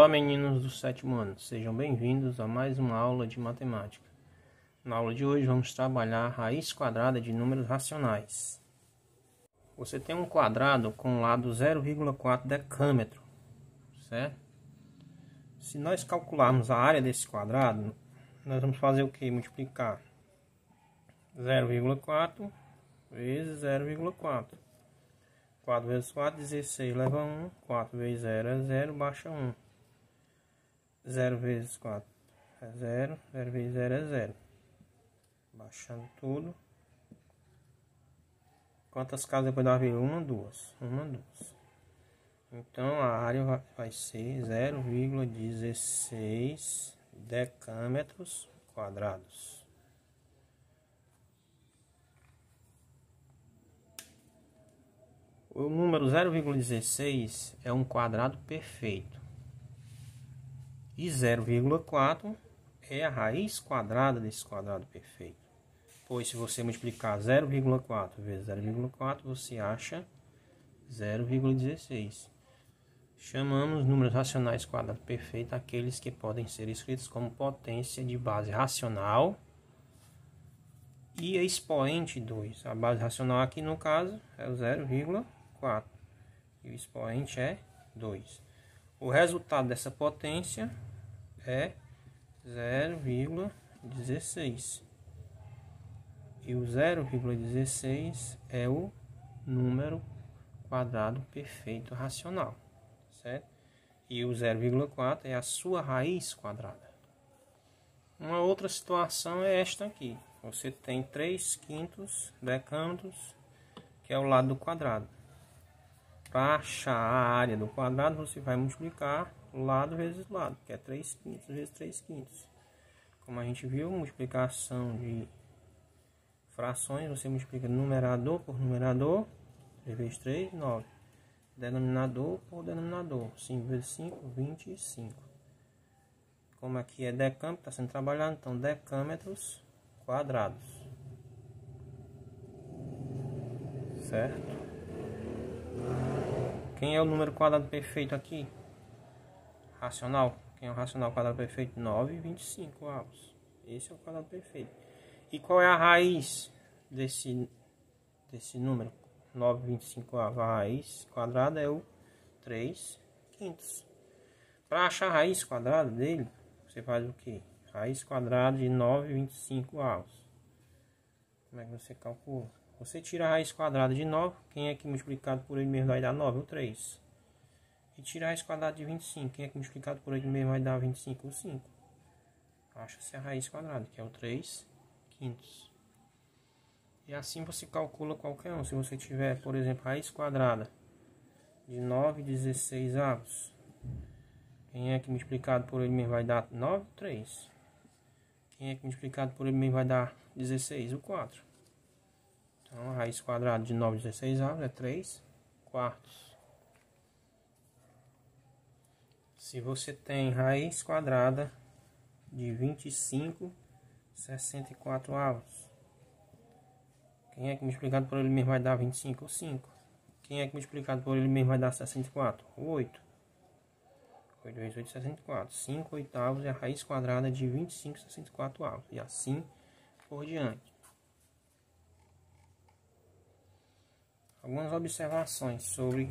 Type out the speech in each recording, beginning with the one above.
Olá meninos do sétimo ano, sejam bem-vindos a mais uma aula de matemática. Na aula de hoje vamos trabalhar a raiz quadrada de números racionais. Você tem um quadrado com lado 0,4 decâmetro, certo? Se nós calcularmos a área desse quadrado, nós vamos fazer o que? Multiplicar 0,4 vezes 0,4. 4 vezes 4, 16, leva 1. 4 vezes 0 é 0, baixa 1. 0 vezes 4 é 0, 0 vezes 0 é 0. Baixando tudo. Quantas casas depois da vírgula? 1, 2. 1, 2. Então a área vai ser 0,16 decâmetros quadrados. O número 0,16 é um quadrado perfeito. E 0,4 é a raiz quadrada desse quadrado perfeito. Pois se você multiplicar 0,4 vezes 0,4, você acha 0,16. Chamamos números racionais quadrado perfeito aqueles que podem ser escritos como potência de base racional e expoente 2. A base racional aqui no caso é o 0,4 e o expoente é 2. O resultado dessa potência é 0,16. E o 0,16 é o número quadrado perfeito racional, certo? E o 0,4 é a sua raiz quadrada. Uma outra situação é esta aqui. Você tem 3/5 decâmetros, que é o lado do quadrado. Para achar a área do quadrado, você vai multiplicar lado vezes lado, que é 3/5 vezes 3/5. Como a gente viu, multiplicação de frações, você multiplica numerador por numerador, 3 vezes 3, 9. Denominador por denominador, 5 vezes 5, 25. Como aqui é decâmetro, está sendo trabalhado, então decâmetros quadrados. Certo? Quem é o número quadrado perfeito aqui? Racional. Quem é o racional quadrado perfeito? 9,25 avos. Esse é o quadrado perfeito. E qual é a raiz desse número? 9,25 avos. A raiz quadrada é o 3/5. Para achar a raiz quadrada dele, você faz o que? Raiz quadrada de 9,25 avos. Como é que você calcula? Você tira a raiz quadrada de 9, quem é que multiplicado por ele mesmo vai dar 9? O 3. E tira a raiz quadrada de 25, quem é que multiplicado por ele mesmo vai dar 25? O 5. Acha-se a raiz quadrada, que é o 3/5. E assim você calcula qualquer um. Se você tiver, por exemplo, raiz quadrada de 9,16 avos, quem é que multiplicado por ele mesmo vai dar 9? 3. Quem é que multiplicado por ele mesmo vai dar 16? O 4. Então, a raiz quadrada de 9,16 avos é 3/4. Se você tem raiz quadrada de 25,64 avos, quem é que multiplicado por ele mesmo vai dar 25? O 5. Quem é que multiplicado por ele mesmo vai dar 64? O 8. 8 vezes 8, 64. 5 oitavos é a raiz quadrada de 25,64 avos. E assim por diante. Algumas observações sobre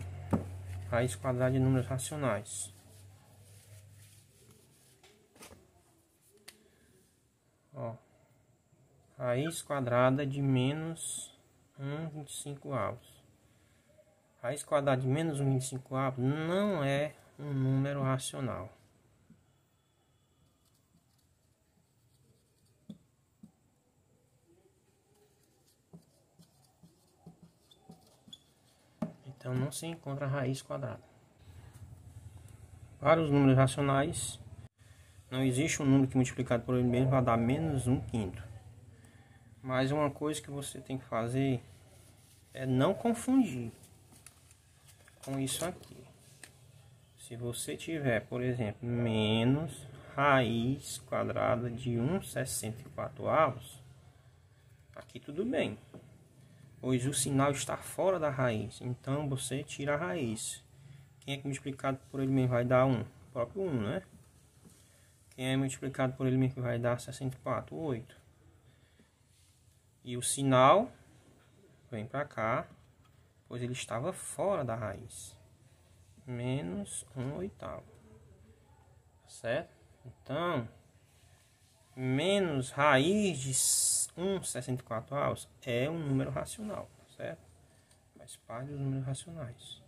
raiz quadrada de números racionais. Ó, raiz quadrada de menos 1,25 avos. Raiz quadrada de menos 1,25 avos não é um número racional. Então não se encontra a raiz quadrada. Para os números racionais, não existe um número que multiplicado por ele mesmo vai dar menos 1/5. Mas uma coisa que você tem que fazer é não confundir com isso aqui. Se você tiver, por exemplo, menos raiz quadrada de 1,64 avos, aqui tudo bem, pois o sinal está fora da raiz. Então você tira a raiz. Quem é que multiplicado por ele mesmo vai dar 1? próprio 1, né? Quem é multiplicado por ele mesmo que vai dar 64, 8. E o sinal vem para cá, pois ele estava fora da raiz. Menos 1/8. Certo? Então, menos raiz de 1/64 é um número racional, certo? Faz parte dos números racionais.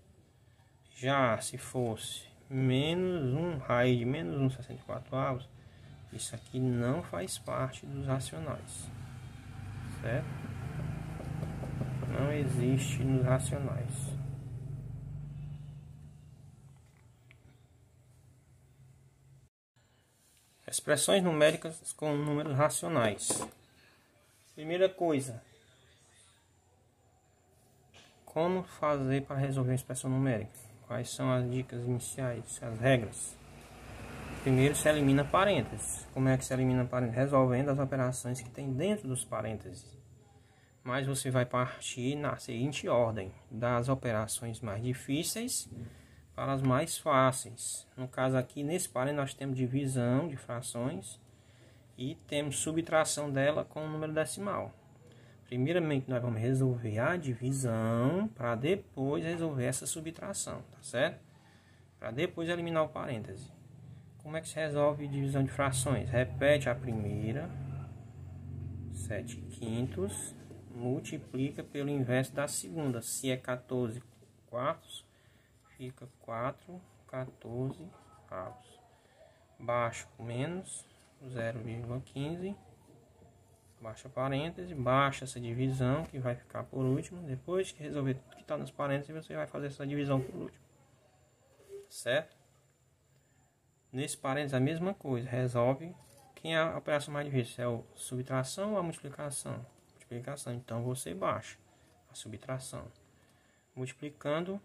Já se fosse menos 1 raiz de menos 1/64, isso aqui não faz parte dos racionais, certo? Não existe nos racionais. Expressões numéricas com números racionais. Primeira coisa, como fazer para resolver a expressão numérica? Quais são as dicas iniciais, as regras? Primeiro, se elimina parênteses. Como é que se elimina parênteses? Resolvendo as operações que tem dentro dos parênteses. Mas você vai partir na seguinte ordem: das operações mais difíceis para as mais fáceis. No caso aqui, nesse parênteses, nós temos divisão de frações e temos subtração dela com o número decimal. Primeiramente, nós vamos resolver a divisão para depois resolver essa subtração, tá certo? Para depois eliminar o parêntese. Como é que se resolve divisão de frações? Repete a primeira, 7/5, multiplica pelo inverso da segunda. Se é 14/4, fica 4/14. Baixa menos 0,15. Baixa parêntese, baixa essa divisão que vai ficar por último. Depois que resolver tudo que está nos parênteses, você vai fazer essa divisão por último. Certo? Nesse parênteses a mesma coisa. Resolve. Quem é a operação mais difícil? É a subtração ou a multiplicação? Multiplicação. Então você baixa a subtração. Multiplicando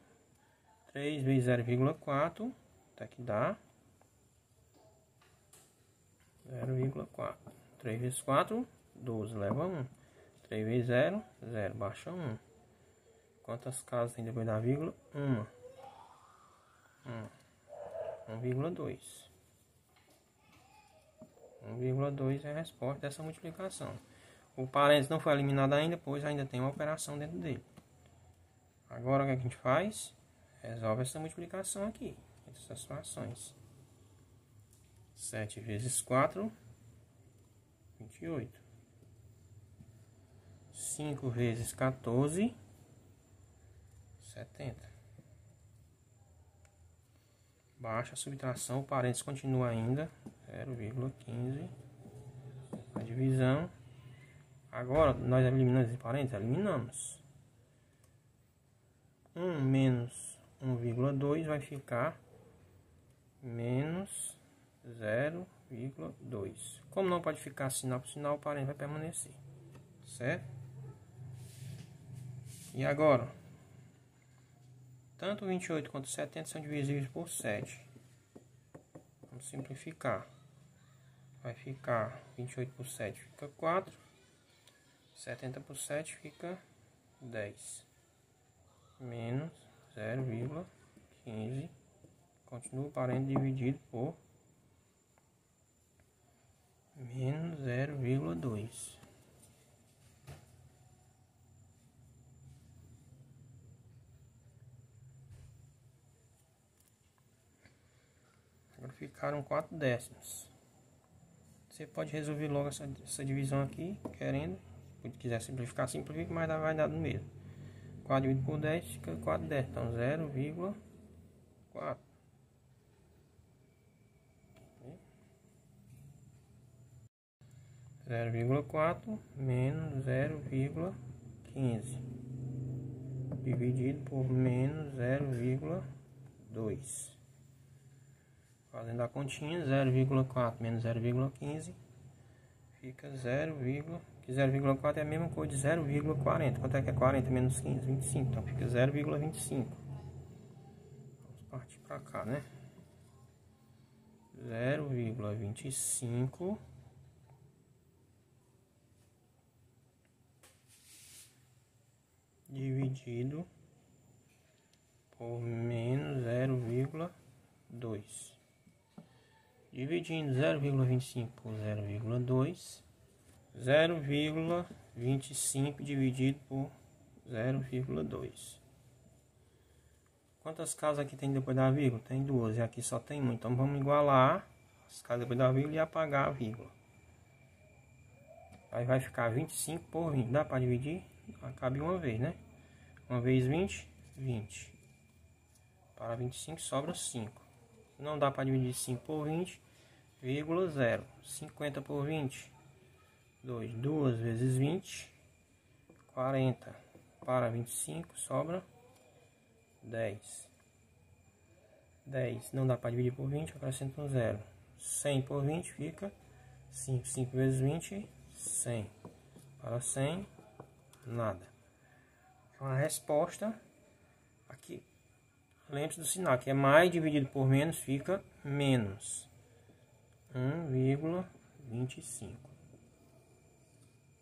3 vezes 0,4. Até que dá 0,4. 3 vezes 4. 12, leva 1. 3 vezes 0, 0, baixa 1. Quantas casas tem depois da vírgula? 1. 1,2. 1,2 é a resposta dessa multiplicação. O parênteses não foi eliminado ainda, pois ainda tem uma operação dentro dele. Agora o que a gente faz? Resolve essa multiplicação aqui, entre essas frações. 7 vezes 4, 28. 5 vezes 14, 70. Baixa a subtração, o parênteses continua ainda, 0,15. A divisão. Agora, nós eliminamos esse parênteses? Eliminamos. 1 menos 1,2 vai ficar menos 0,2. Como não pode ficar sinal por sinal, o parênteses vai permanecer. Certo? E agora, tanto 28 quanto 70 são divisíveis por 7. Vamos simplificar. Vai ficar 28 por 7 fica 4. 70 por 7 fica 10. Menos 0,15. Continua o parênteses dividido por menos 0,2. Agora ficaram 4 décimos. Você pode resolver logo essa divisão aqui, querendo. Se quiser simplificar, simplifica, mas vai dar no mesmo. 4 dividido por 10 fica 4 décimos. Então 0,4. 0,4 menos 0,15 dividido por menos 0,2. Fazendo a continha, 0,4 menos 0,15 fica 0,4 é a mesma coisa de 0,40. Quanto é que é 40 menos 15? 25. Então fica 0,25. Vamos partir para cá, né? 0,25 dividido por menos 0,2. Dividindo 0,25 por 0,2, 0,25 dividido por 0,2. Quantas casas aqui tem depois da vírgula? Tem 2, e aqui só tem 1. Então vamos igualar as casas depois da vírgula e apagar a vírgula. Aí vai ficar 25 por 20. Dá para dividir? Cabe uma vez, né? Uma vez 20, 20. Para 25 sobra 5. Não dá para dividir 5 por 20, vírgula 0. 50 por 20, 2. 2 vezes 20, 40. Para 25 sobra 10. 10 não dá para dividir por 20, acrescenta um 0. 100 por 20 fica 5. 5 vezes 20, 100. Para 100, nada. Então a resposta aqui, lembre-se do sinal, que é mais dividido por menos fica menos 1,25.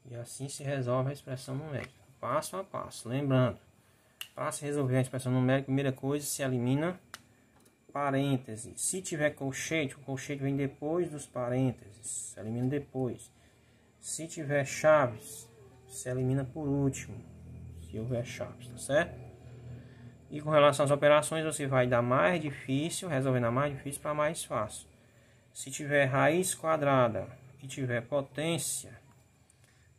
E assim se resolve a expressão numérica, passo a passo. Lembrando, para se resolver a expressão numérica, primeira coisa, se elimina parêntese. Se tiver colchete, o colchete vem depois dos parênteses, se elimina depois. Se tiver chaves, se elimina por último, se houver chaves, tá certo? E com relação às operações, você vai da mais difícil, resolvendo a mais difícil para mais fácil. Se tiver raiz quadrada e tiver potência,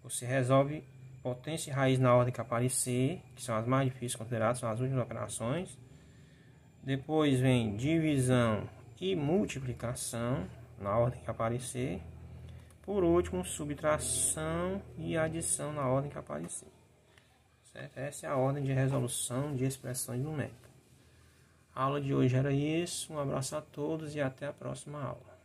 você resolve potência e raiz na ordem que aparecer, que são as mais difíceis consideradas, são as últimas operações. Depois vem divisão e multiplicação, na ordem que aparecer. Por último, subtração e adição na ordem que aparecer. Certo? Essa é a ordem de resolução de expressões numéricas. A aula de hoje era isso. Um abraço a todos e até a próxima aula.